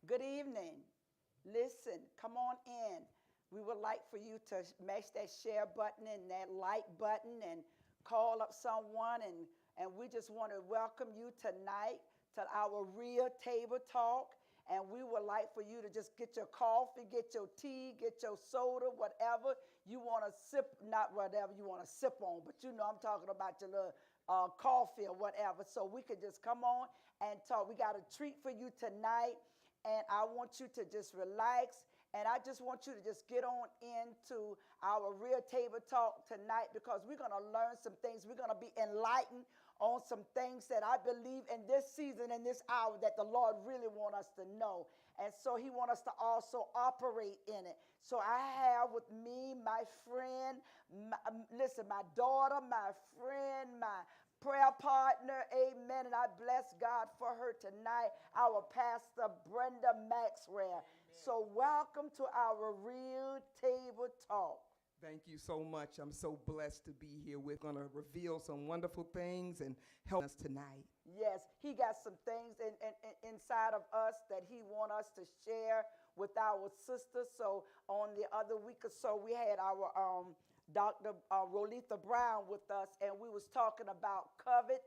Good evening. Listen, come on in. We would like for you to mash that share button and that like button and call up someone. And we just want to welcome you tonight to our real table talk. And we would like for you to just get your coffee, get your tea, get your soda, whatever you want to sip, not whatever you want to sip on, but you know I'm talking about your little coffee or whatever. So we could just come on and talk. We got a treat for you tonight. And I want you to just relax. And I just want you to just get on into our real table talk tonight because we're going to learn some things. We're going to be enlightened on some things that I believe in this season and this hour that the Lord really wants us to know. And so he wants us to also operate in it. So I have with me my friend, my daughter, my friend, my prayer partner, amen, and I bless God for her tonight, our pastor, Brenda Maxwell. Amen. So welcome to our real table talk. Thank you so much. I'm so blessed to be here. We're going to reveal some wonderful things and help us tonight. Yes, he got some things inside of us that he wants us to share with our sisters. So on the other week or so, we had our Dr. Rolitha Brown with us, and we was talking about covet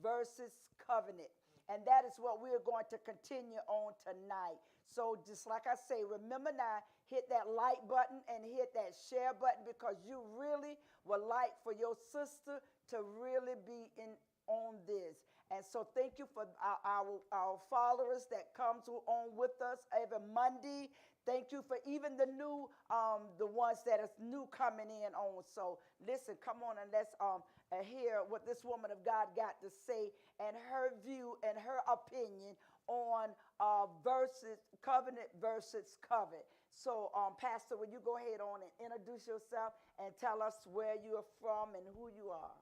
versus covenant. And that is what we're going to continue on tonight. So just like I say, remember now, hit that like button and hit that share button because you really would like for your sister to really be in on this. And so thank you for our followers that comes on with us every Monday. Thank you for even the new, the ones that is new coming in on. So listen, come on and let's hear what this woman of God got to say and her view and her opinion on versus covenant versus covet. So Pastor, will you go ahead on and introduce yourself and tell us where you are from and who you are?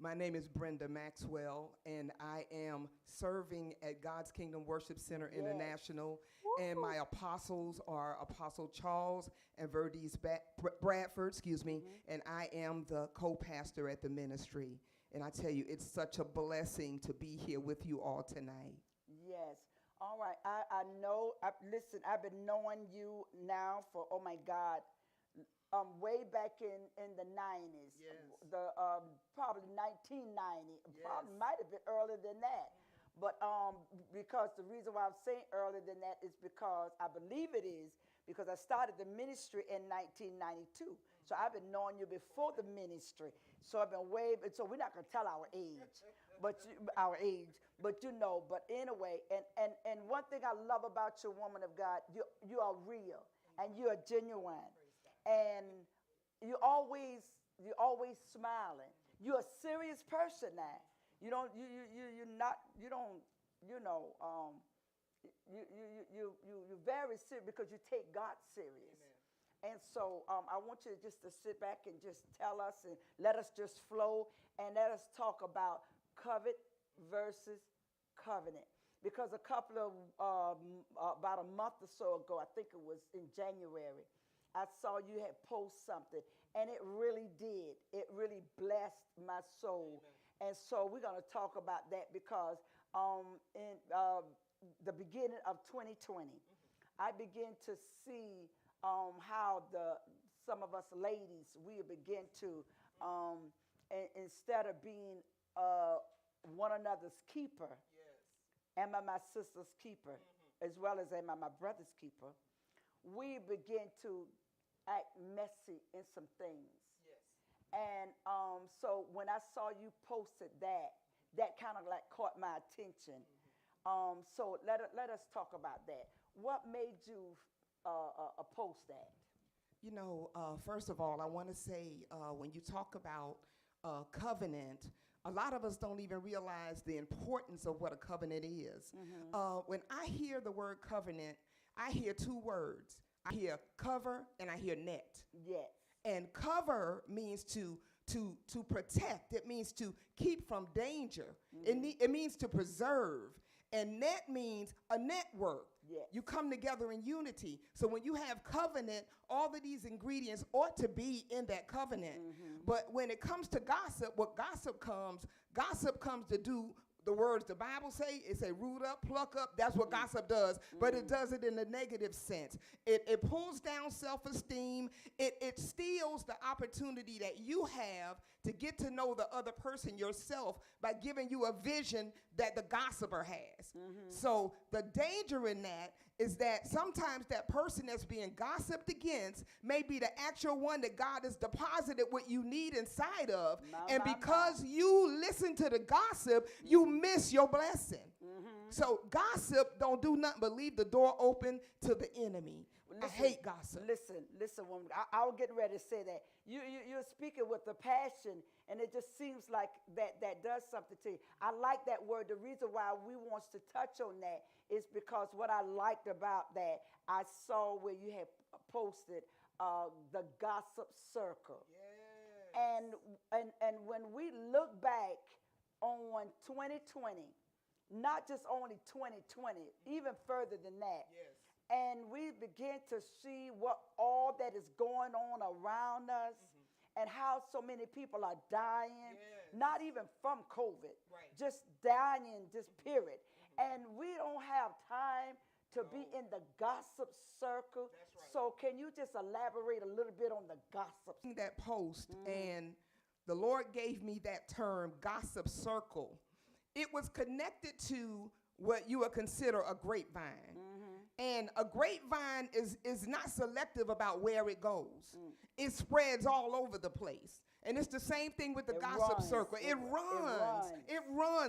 My name is Brenda Maxwell, and I am serving at God's Kingdom Worship Center International. Woo-hoo. And my apostles are Apostle Charles and Verdies Bradford, and I am the co-pastor at the ministry. And I tell you, it's such a blessing to be here with you all tonight. Yes. All right. I know. Listen, I've been knowing you now for, oh, my God, way back in the 90s, yes. Probably 1990, yes. Probably might have been earlier than that. But because the reason why I'm saying earlier than that is because I believe it is because I started the ministry in 1992. So I've been knowing you before the ministry. So I've been so we're not going to tell our age, but you know, but anyway, and one thing I love about you, woman of God, you are real and you are genuine. And you're always smiling. You're a serious person now. You're very serious because you take God serious. Amen. And so I want you just to sit back and just tell us and let us just flow and let us talk about covet versus covenant. Because a couple of, about a month or so ago, I think it was in January, I saw you had posted something, and it really did. It really blessed my soul. Amen. And so we're going to talk about that because in the beginning of 2020, mm-hmm. I began to see how some of us ladies, we begin to, instead of being one another's keeper, yes. Am I my sister's keeper, mm-hmm. as well as am I my brother's keeper, we begin to act messy in some things. Yes. And so when I saw you posted that kind of like caught my attention. Mm-hmm. So let us talk about that. What made you post that? You know, first of all, I want to say when you talk about covenant, a lot of us don't even realize the importance of what a covenant is. Mm-hmm. When I hear the word covenant, I hear two words. I hear cover and I hear net. Yes. And cover means to protect. It means to keep from danger. Mm-hmm. It means to preserve. And net means a network. Yes. You come together in unity. So when you have covenant, all of these ingredients ought to be in that covenant. Mm-hmm. But when it comes to gossip, what gossip comes to do the words the Bible say. It say root up, pluck up. That's what gossip does. But it does it in a negative sense. It pulls down self-esteem. It steals the opportunity that you have to get to know the other person yourself by giving you a vision that the gossiper has. So the danger in that is that sometimes that person that's being gossiped against may be the actual one that God has deposited what you need inside of. And because you listen to the gossip, you miss your blessing. So gossip don't do nothing but leave the door open to the enemy. I hate gossip. Listen, woman. I'll get ready to say that. You're speaking with a passion, and it just seems like that does something to you. I like that word. The reason why we want to touch on that is because what I liked about that, I saw where you had posted the gossip circle. Yes. And when we look back on 2020, not just only 2020, even further than that. Yes. And we begin to see what all that is going on around us and how so many people are dying, not even from COVID, just dying, just period. And we don't have time to be in the gossip circle. So can you just elaborate a little bit on the gossip? That post, and the Lord gave me that term, gossip circle. It was connected to what you would consider a grapevine. And a grapevine is not selective about where it goes. It spreads all over the place. And it's the same thing with the gossip circle. It runs.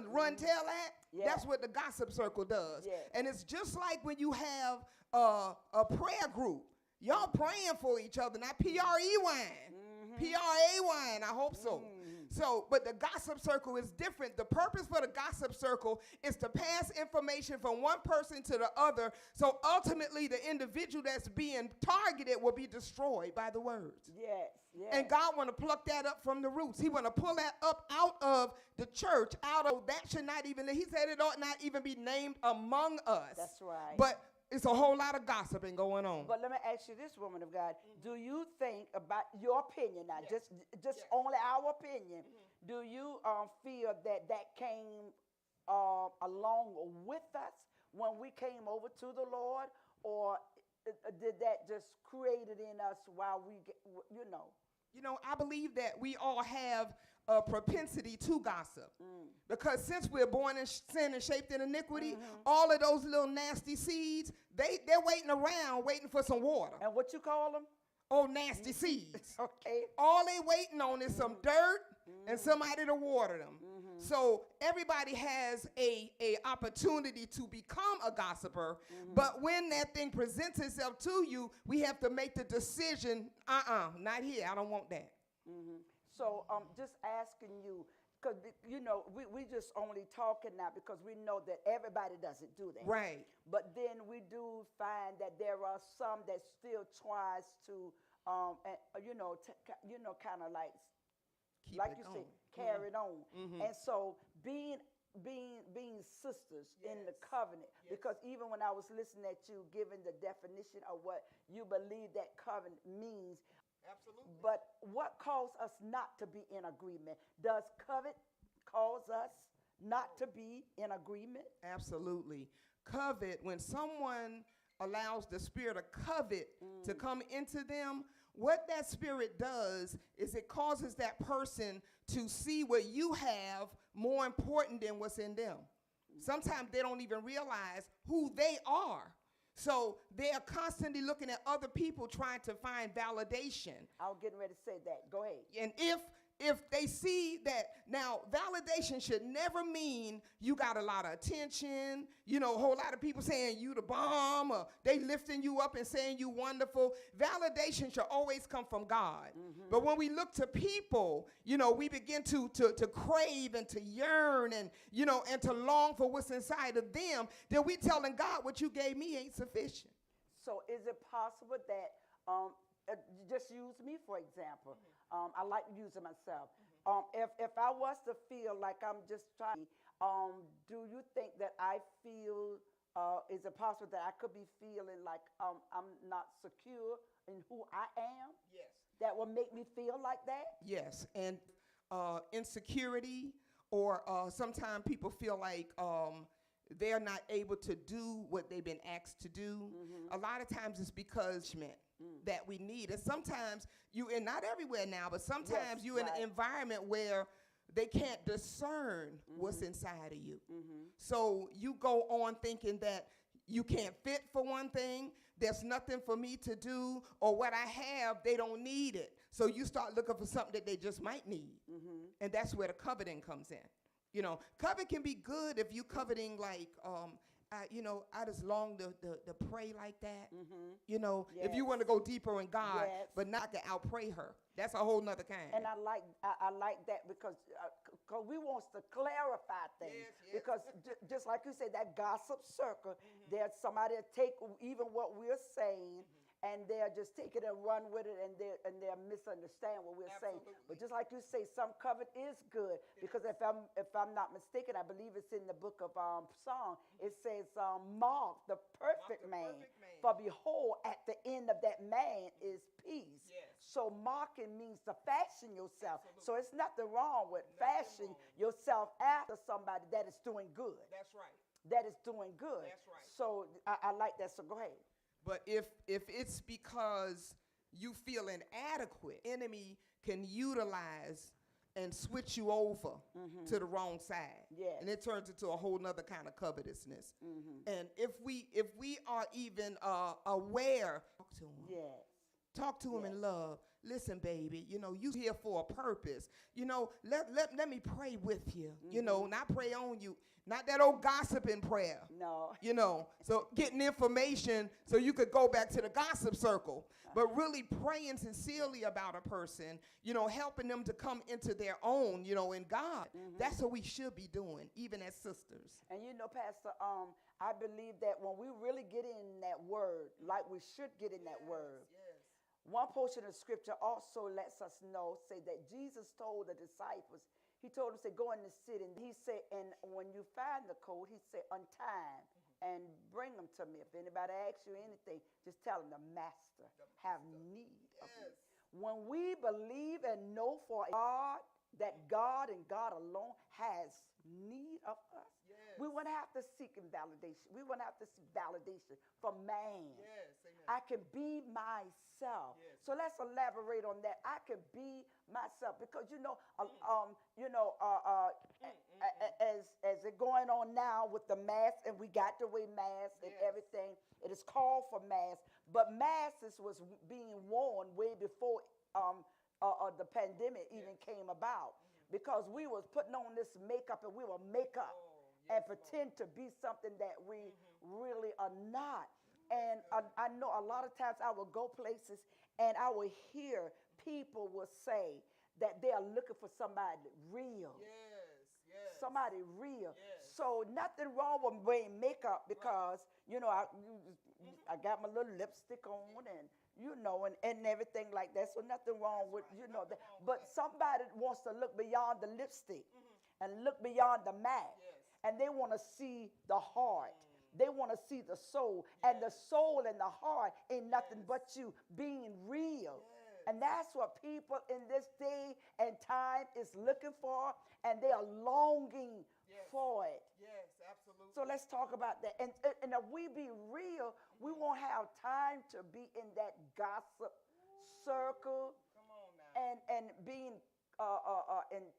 Run, tell that. Yeah. That's what the gossip circle does. Yeah. And it's just like when you have a prayer group. Y'all praying for each other, not P-R-E-Y-N. P-R-A-Y-N, I hope so. So, but the gossip circle is different. The purpose for the gossip circle is to pass information from one person to the other, so ultimately the individual that's being targeted will be destroyed by the words. Yes. And God want to pluck that up from the roots. He want to pull that up out of the church, out of that should not even, he said it ought not even be named among us. That's right. But it's a whole lot of gossiping going on. But let me ask you this, woman of God. Do you think, about your opinion now, just only our opinion, do you feel that came along with us when we came over to the Lord, or did that just create it in us while we, I believe that we all have a propensity to gossip. Because since we're born in sin and shaped in iniquity, all of those little nasty seeds, they're waiting around, waiting for some water. And what you call them? Oh, nasty seeds. Okay. All they waiting on is some dirt and somebody to water them. So everybody has a opportunity to become a gossiper, but when that thing presents itself to you, we have to make the decision, not here, I don't want that. So just asking you, because, we just only talking now because we know that everybody doesn't do that. Right. But then we do find that there are some that still tries to, kind of like, Keep like it you on. said, carry it on. And so being sisters in the covenant, because even when I was listening at you giving the definition of what you believe that covenant means, absolutely. But what caused us not to be in agreement? Does covet cause us not to be in agreement? Absolutely. Covet, when someone allows the spirit of covet to come into them, what that spirit does is it causes that person to see what you have more important than what's in them. Sometimes they don't even realize who they are. So they are constantly looking at other people trying to find validation. I was getting ready to say that. Go ahead. And if they see that, now validation should never mean you got a lot of attention, a whole lot of people saying you the bomb, or they lifting you up and saying you wonderful. Validation should always come from God. But when we look to people, we begin to crave and to yearn and, and to long for what's inside of them, then we telling God what you gave me ain't sufficient. So is it possible that, just use me for example, I like using myself. If I was to feel like I'm just trying, do you think that I feel, is it possible that I could be feeling like I'm not secure in who I am? Yes. That will make me feel like that? Yes, and insecurity or sometimes people feel like they're not able to do what they've been asked to do. A lot of times it's because that we need. And sometimes and not everywhere now, but sometimes you in an environment where they can't discern what's inside of you. So you go on thinking that you can't fit for one thing, there's nothing for me to do, or what I have, they don't need it. So you start looking for something that they just might need. And that's where the coveting comes in. You know, covet can be good if you coveting like, I just long to pray like that. You know, if you want to go deeper in God, but not to outpray her. That's a whole nother kind. And I like that because we want to clarify things. Because just like you said, that gossip circle, there's somebody that take even what we're saying, and they'll just take it and run with it, and they'll misunderstand what we're saying. But just like you say, some covet is good, because if I'm not mistaken, I believe it's in the book of Psalm. It says, "Mark the perfect man, for behold, at the end of that man is peace." So marking means to fashion yourself. So it's nothing wrong with fashioning yourself after somebody that is doing good. That's right. That is doing good. That's right. So I like that. So go ahead. But if it's because you feel inadequate, enemy can utilize and switch you over to the wrong side. And it turns into a whole nother kind of covetousness. And if we are even aware, talk to him. Talk to him in love. Listen, baby, you know, you here for a purpose. You know, let me pray with you. You know, not pray on you. Not that old gossiping prayer. No. You know, so getting information so you could go back to the gossip circle. But really praying sincerely about a person, you know, helping them to come into their own, you know, in God. That's what we should be doing, even as sisters. And you know, Pastor, I believe that when we really get in that word, like we should get in that word, one portion of scripture also lets us know, say that Jesus told the disciples, he told them, say, go in the city. And he said, and when you find the coat, he said, untie him and bring them to me. If anybody asks you anything, just tell them the master have need of me. When we believe and know for God, that God and God alone has need of us, we wouldn't have to seek validation. We wouldn't have to seek validation from man. I can be myself. So let's elaborate on that. I can be myself because as it going on now with the mask, and we got to wear masks and everything. It is called for masks, but masks was being worn way before the pandemic even came about, because we was putting on this makeup, and we will make up and pretend to be something that we really are not. And I know a lot of times I will go places and I will hear people will say that they are looking for somebody real. Somebody real. So nothing wrong with wearing makeup, because, you know, I got my little lipstick on, and, you know, and everything like that. So nothing wrong with, you know, that. But somebody wants to look beyond the lipstick and look beyond the mask. And they want to see the heart. They want to see the soul. And the soul and the heart ain't nothing but you being real. And that's what people in this day and time is looking for, and they are longing for it. Absolutely. So let's talk about that. And if we be real, we won't have time to be in that gossip circle. Come on now. And being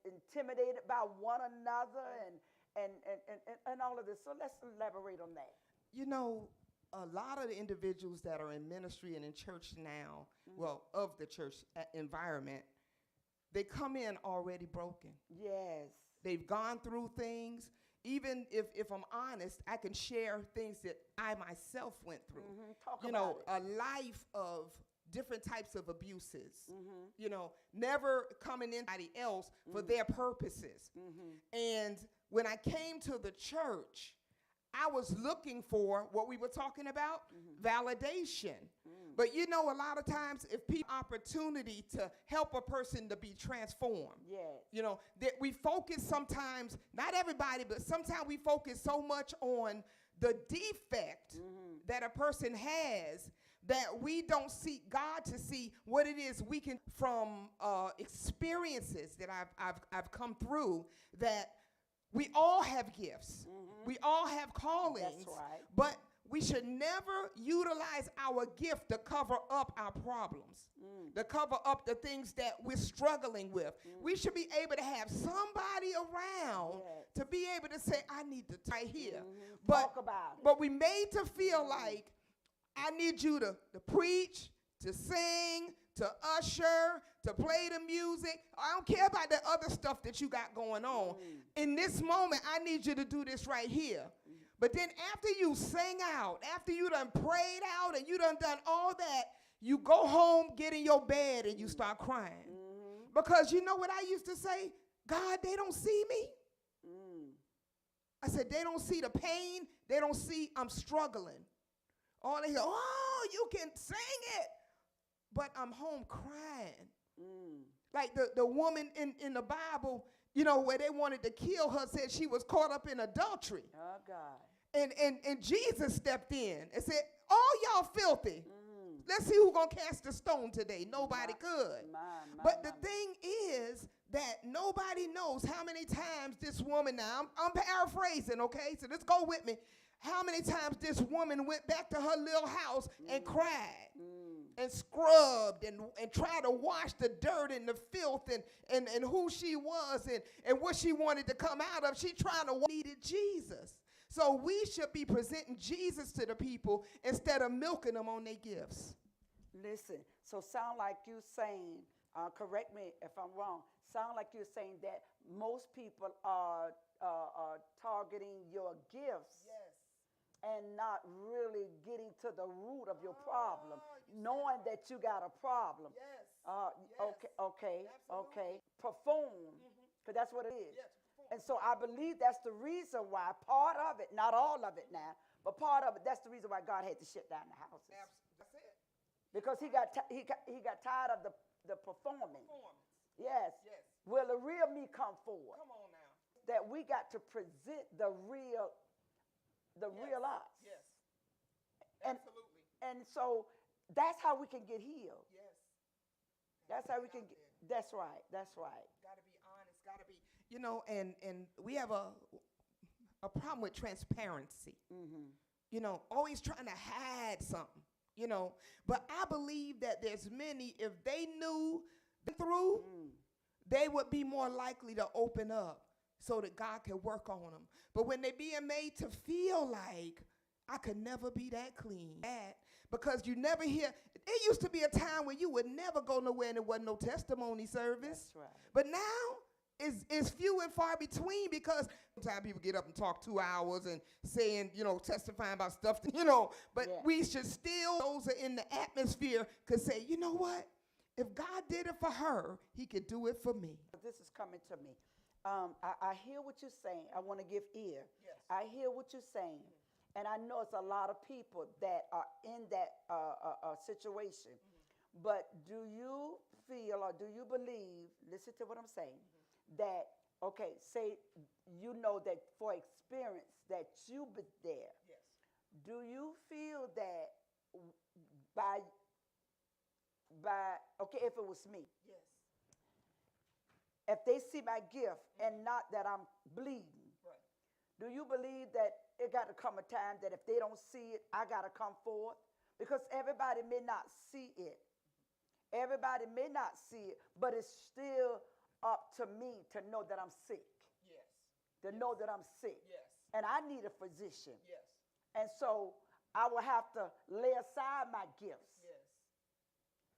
intimidated by one another and all of this. So let's elaborate on that. You know, a lot of the individuals that are in ministry and in church now, well, of the church environment, they come in already broken. They've gone through things. Even if I'm honest, I can share things that I myself went through. Talk you about know, it. A life of different types of abuses. You know, never coming in anybody else for their purposes. And when I came to the church, I was looking for what we were talking about, validation. But you know, a lot of times if people opportunity to help a person to be transformed, you know, that we focus sometimes, not everybody, but sometimes we focus so much on the defect that a person has, that we don't seek God to see what it is we can from experiences that I've come through, that we all have gifts. We all have callings. That's right. But we should never utilize our gift to cover up our problems, to cover up the things that we're struggling with. We should be able to have somebody around to be able to say, I need to right here. Talk about it. But we made to feel like I need you to preach, to sing, to usher, to play the music. I don't care about the other stuff that you got going on. In this moment, I need you to do this right here. But then after you sing out, after you done prayed out and you done all that, you go home, get in your bed, and you start crying. Because you know what I used to say? God, they don't see me. I said, they don't see the pain. They don't see I'm struggling. All they go, oh, you can sing it. But I'm home crying. Like the woman in the Bible, you know, where they wanted to kill her, said she was caught up in adultery. Oh, God. And Jesus stepped in and said, all y'all filthy. Let's see who's going to cast a stone today. Nobody could. But the thing is that nobody knows how many times this woman, now I'm paraphrasing, okay? So let's go with me. How many times this woman went back to her little house and cried and scrubbed and tried to wash the dirt and the filth and who she was and what she wanted to come out of. She trying to needed Jesus. So we should be presenting Jesus to the people instead of milking them on their gifts. Listen, so sound like you saying, correct me if I'm wrong, sound like you're saying that most people are targeting your gifts. Yes. And not really getting to the root of your problem, knowing that you got a problem. Yes. Okay. Absolutely. Perform, because that's what it is. Yes. And so I believe that's the reason why, part of it, not all of it now, but part of it, that's the reason why God had to shut down the houses. That's it. Because he got tired of the performing. Performance. Yes. Will the real me come forward? Come on now. That we got to present the real us. Yes. And, Absolutely. and so that's how we can get healed. Yes. That's how we can get. That's right. That's right. Got to be honest. Got to be. You know, and we have a problem with transparency. You know, always trying to hide something. You know, but I believe that there's many, if they knew through, they would be more likely to open up so that God can work on them. But when they being made to feel like I could never be that clean, because you never hear, it used to be a time when you would never go nowhere and there wasn't no testimony service. That's right. But now it's few and far between, because sometimes people get up and talk 2 hours and saying, you know, testifying about stuff, you know, but we should still, those are in the atmosphere, could say, you know what? If God did it for her, he could do it for me. This is coming to me. I hear what you're saying. I want to give ear. Yes. I hear what you're saying. And I know it's a lot of people that are in that situation. But do you feel or do you believe, listen to what I'm saying, that, okay, say you know that for experience that you've been there. Yes. Do you feel that okay, if it was me. Yes. If they see my gift and not that I'm bleeding, Right. do you believe that it got to come a time that if they don't see it, I got to come forth? Because everybody may not see it. Everybody may not see it, but it's still up to me to know that I'm sick. Yes. To know that I'm sick. Yes. And I need a physician. Yes. And so I will have to lay aside my gifts. Yes.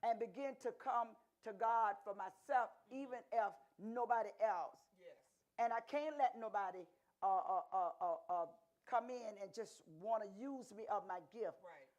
And begin to come to God for myself, even if nobody else. Yes. And I can't let nobody come in and just want to use me of my gift. Right.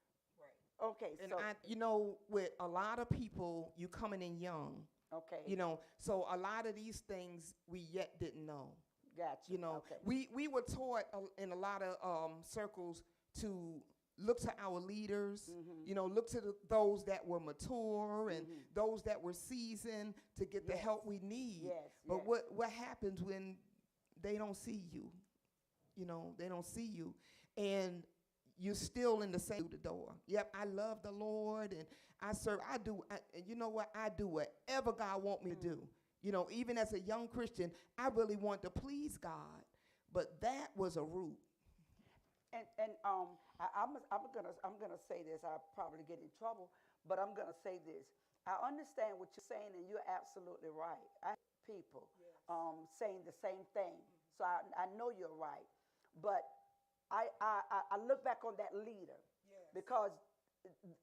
Okay, And so you know, with a lot of people, you coming in young. okay, You know, so a lot of these things we yet didn't know. gotcha. You know, okay. we were taught in a lot of circles to look to our leaders, you know, look to those that were mature and those that were seasoned to get the help we need. Yes, But yes. what happens when they don't see you? You know, they don't see you. And you're still in the same through the door. Yep, I love the Lord and I serve. And you know what? I do whatever God want me to do. You know, even as a young Christian, I really want to please God. But that was a root. I'm gonna say this. I'll probably get in trouble, but I'm gonna say this. I understand what you're saying, and you're absolutely right. I hear people saying the same thing, so I know you're right. But I look back on that leader because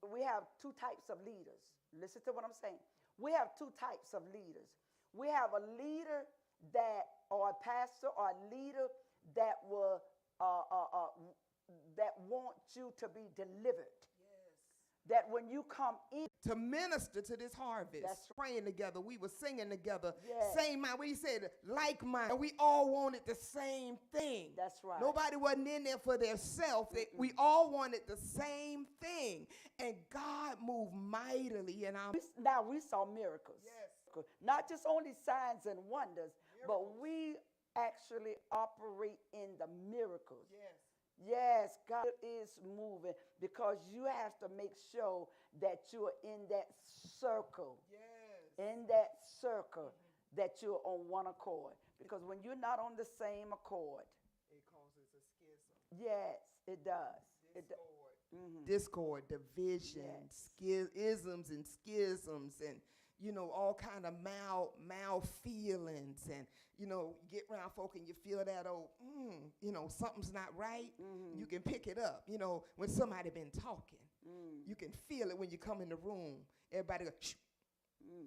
we have two types of leaders. Listen to what I'm saying. We have two types of leaders. We have a leader or a pastor, or a leader that will that wants you to be delivered. That when you come in to minister to this harvest, praying together, we were singing together, same mind. We said like mind, and we all wanted the same thing. That's right. Nobody wasn't in there for their self. We all wanted the same thing, and God moved mightily in our. Now we saw miracles. Yes. Not just only signs and wonders, but we actually operate in the miracles. Yes. Yes, God is moving because you have to make sure that you're in that circle. Yes. In that circle, that you're on one accord. Because when you're not on the same accord, it causes a schism. Yes, it does. Discord, division, isms and schisms, and all kind of mal feelings, and you get around folk and you feel that something's not right. You can pick it up. When somebody been talking, you can feel it when you come in the room. Everybody go, shh.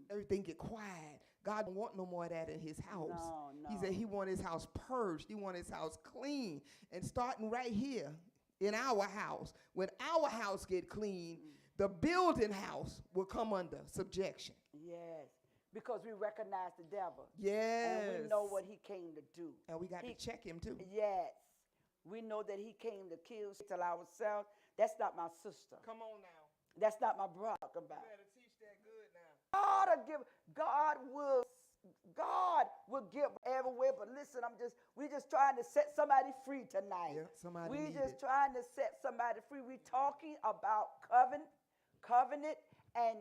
Everything get quiet. God don't want no more of that in his house. No. He said he want his house purged. He want his house clean. And starting right here in our house, when our house get clean, the building house will come under subjection. Yes, because we recognize the devil. Yes. And we know what he came to do. And we got to check him too. Yes. We know that he came to kill, steal ourselves. That's not my sister. Come on now. That's not my brother. You better teach that good now. God will give everywhere. But listen, we just trying to set somebody free tonight. Yeah, we just trying to set somebody free. We talking about covenant, and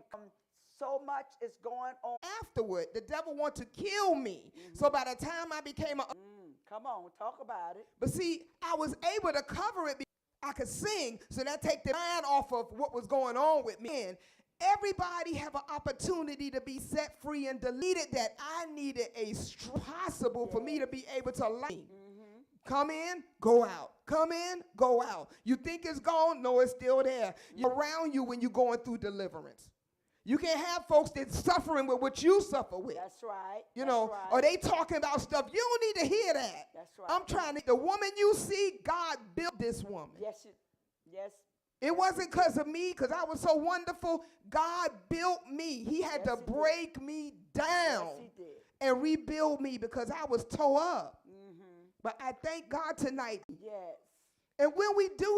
so much is going on. Afterward, the devil want to kill me. So by the time I became come on, talk about it. But see, I was able to cover it because I could sing, so that take the mind off of what was going on with me. And everybody have an opportunity to be set free and deleted that. I needed possible for me to be able to learn. Come in, go out. Come in, go out. You think it's gone? No, it's still there. Around you when you're going through deliverance. You can't have folks that's suffering with what you suffer with. That's right. Or they talking about stuff. You don't need to hear that. That's right. I'm trying to, the woman you see, God built this woman. Yes. It wasn't because of me, because I was so wonderful. God built me. He had to break me down. Yes, he did. And rebuild me because I was tore up. But I thank God tonight. Yes. And when we do